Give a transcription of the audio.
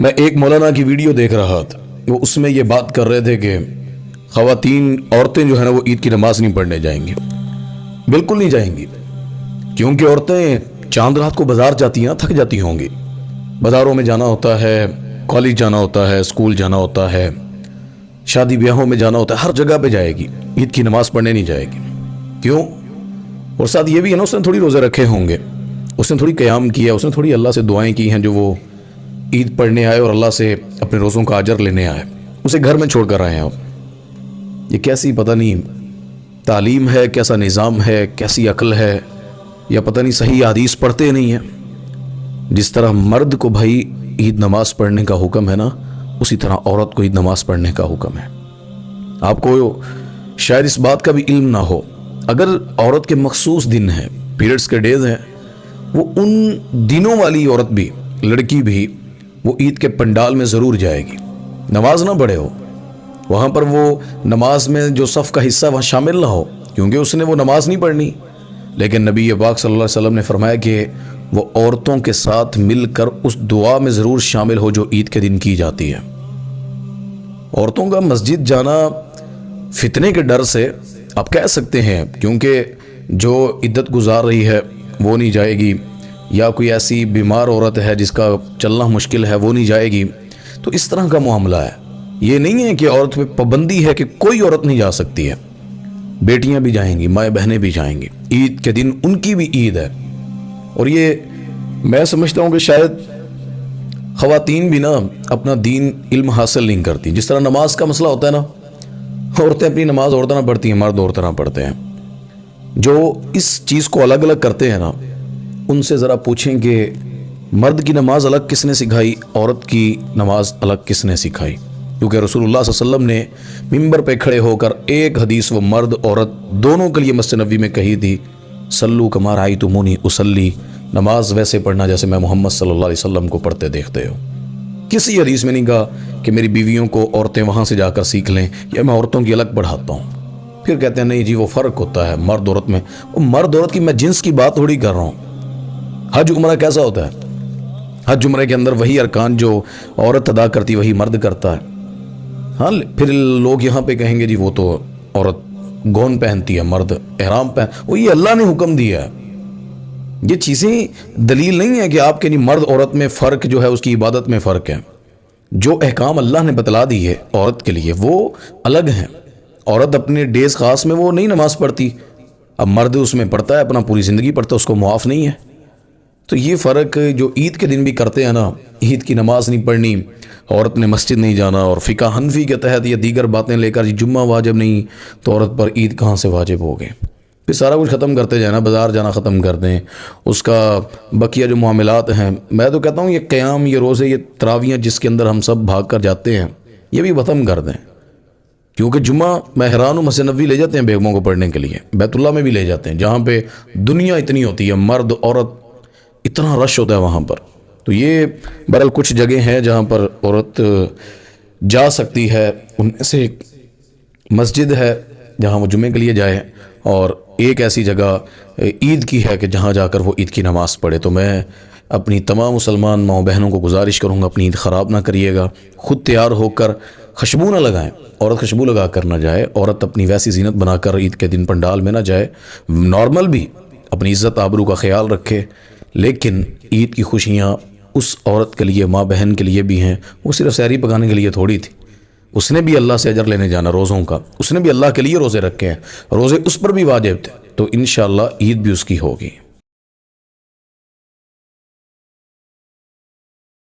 میں ایک مولانا کی ویڈیو دیکھ رہا تھا، وہ اس میں یہ بات کر رہے تھے کہ خواتین عورتیں جو ہے نا وہ عید کی نماز نہیں پڑھنے جائیں گی۔ بالکل نہیں جائیں گی، کیونکہ عورتیں چاند رات کو بازار جاتی ہیں، تھک جاتی ہوں گی، بازاروں میں جانا ہوتا ہے، کالج جانا ہوتا ہے، اسکول جانا ہوتا ہے، شادی بیاہوں میں جانا ہوتا ہے، ہر جگہ پہ جائے گی، عید کی نماز پڑھنے نہیں جائے گی۔ کیوں؟ اور ساتھ یہ بھی ہے نا، اس نے تھوڑی روزے رکھے ہوں گے، اس نے تھوڑی قیام کیا، اس نے تھوڑی اللہ سے دعائیں کی ہیں جو وہ عید پڑھنے آئے اور اللہ سے اپنے روزوں کا اجر لینے آئے، اسے گھر میں چھوڑ کر آئے ہیں آپ۔ یہ کیسی پتہ نہیں تعلیم ہے، کیسا نظام ہے، کیسی عقل ہے، یا پتہ نہیں صحیح حدیث پڑھتے نہیں ہیں۔ جس طرح مرد کو بھائی عید نماز پڑھنے کا حکم ہے نا، اسی طرح عورت کو عید نماز پڑھنے کا حکم ہے۔ آپ کو شاید اس بات کا بھی علم نہ ہو، اگر عورت کے مخصوص دن ہیں، پیریڈز کے ڈیز ہیں، وہ ان دنوں والی عورت بھی، لڑکی بھی، وہ عید کے پنڈال میں ضرور جائے گی، نماز نہ پڑھے ہو وہاں پر، وہ نماز میں جو صف کا حصہ وہاں شامل نہ ہو، کیونکہ اس نے وہ نماز نہیں پڑھنی۔ لیکن نبی پاک صلی اللہ علیہ وسلم نے فرمایا کہ وہ عورتوں کے ساتھ مل کر اس دعا میں ضرور شامل ہو جو عید کے دن کی جاتی ہے۔ عورتوں کا مسجد جانا فتنے کے ڈر سے آپ کہہ سکتے ہیں، کیونکہ جو عدت گزار رہی ہے وہ نہیں جائے گی، یا کوئی ایسی بیمار عورت ہے جس کا چلنا مشکل ہے وہ نہیں جائے گی، تو اس طرح کا معاملہ ہے۔ یہ نہیں ہے کہ عورت پہ پابندی ہے کہ کوئی عورت نہیں جا سکتی ہے، بیٹیاں بھی جائیں گی، مائیں بہنیں بھی جائیں گی، عید کے دن ان کی بھی عید ہے۔ اور یہ میں سمجھتا ہوں کہ شاید خواتین بھی نا اپنا دین علم حاصل نہیں کرتی۔ جس طرح نماز کا مسئلہ ہوتا ہے نا، عورتیں اپنی نماز عورتیں نہ پڑھتی ہیں، مرد عورتیں نہ پڑھتے ہیں۔ جو اس چیز کو الگ الگ کرتے ہیں نا، ان سے ذرا پوچھیں کہ مرد کی نماز الگ کس نے سکھائی، عورت کی نماز الگ کس نے سکھائی؟ کیونکہ رسول اللہ صلی اللہ علیہ وسلم نے ممبر پہ کھڑے ہو کر ایک حدیث وہ مرد عورت دونوں کے لیے مسجد نبوی میں کہی تھی، صلو کما رأیتمونی اصلی، نماز ویسے پڑھنا جیسے میں محمد صلی اللہ علیہ وسلم کو پڑھتے دیکھتے ہو۔ کسی حدیث میں نہیں کہا کہ میری بیویوں کو عورتیں وہاں سے جا کر سیکھ لیں، یا میں عورتوں کی الگ پڑھاتا ہوں۔ پھر کہتے ہیں نہیں جی وہ فرق ہوتا ہے مرد عورت میں۔ وہ مرد عورت کی میں جنس کی بات تھوڑی کر رہا ہوں۔ حج عمرہ کیسا ہوتا ہے؟ حج عمرہ کے اندر وہی ارکان جو عورت ادا کرتی وہی مرد کرتا ہے۔ ہاں پھر لوگ یہاں پہ کہیں گے جی وہ تو عورت گون پہنتی ہے، مرد احرام وہ یہ اللہ نے حکم دیا ہے۔ یہ چیزیں دلیل نہیں ہے کہ آپ کے مرد عورت میں فرق جو ہے اس کی عبادت میں فرق ہے۔ جو احکام اللہ نے بتلا دی ہے عورت کے لیے وہ الگ ہیں۔ عورت اپنے ڈیز خاص میں وہ نہیں نماز پڑھتی، اب مرد اس میں پڑھتا ہے، اپنا پوری زندگی پڑھتا ہے، اس کو معاف نہیں ہے۔ تو یہ فرق جو عید کے دن بھی کرتے ہیں نا، عید کی نماز نہیں پڑھنی، عورت نے مسجد نہیں جانا، اور فقہ حنفی کے تحت یہ دیگر باتیں لے کر جمعہ واجب نہیں تو عورت پر عید کہاں سے واجب ہو گئے؟ پھر سارا کچھ ختم کرتے جائیں نا، بازار جانا ختم کر دیں، اس کا بقیہ جو معاملات ہیں، میں تو کہتا ہوں یہ قیام، یہ روزے، یہ تراویاں جس کے اندر ہم سب بھاگ کر جاتے ہیں، یہ بھی ختم کر دیں۔ کیونکہ جمعہ میں حیران ہوں، مسجد نبوی لے جاتے ہیں بیگموں کو پڑھنے کے لیے، بیت اللہ میں بھی لے جاتے ہیں، جہاں پہ دنیا اتنی ہوتی ہے، مرد عورت اتنا رش ہوتا ہے وہاں پر۔ تو یہ بہرحال کچھ جگہ ہیں جہاں پر عورت جا سکتی ہے، ان میں سے ایک مسجد ہے جہاں وہ جمعے کے لیے جائے، اور ایک ایسی جگہ عید کی ہے کہ جہاں جا کر وہ عید کی نماز پڑھے۔ تو میں اپنی تمام مسلمان ماؤں بہنوں کو گزارش کروں گا، اپنی عید خراب نہ کریے گا، خود تیار ہو کر خوشبو نہ لگائیں، عورت خوشبو لگا کر نہ جائے، عورت اپنی ویسی زینت بنا کر عید کے دن پنڈال میں نہ جائے، نارمل بھی اپنی عزت آبرو کا خیال رکھے، لیکن عید کی خوشیاں اس عورت کے لیے، ماں بہن کے لیے بھی ہیں، وہ صرف سحری پکانے کے لیے تھوڑی تھی، اس نے بھی اللہ سے اجر لینے جانا روزوں کا، اس نے بھی اللہ کے لیے روزے رکھے ہیں، روزے اس پر بھی واجب تھے، تو انشاءاللہ عید بھی اس کی ہوگی۔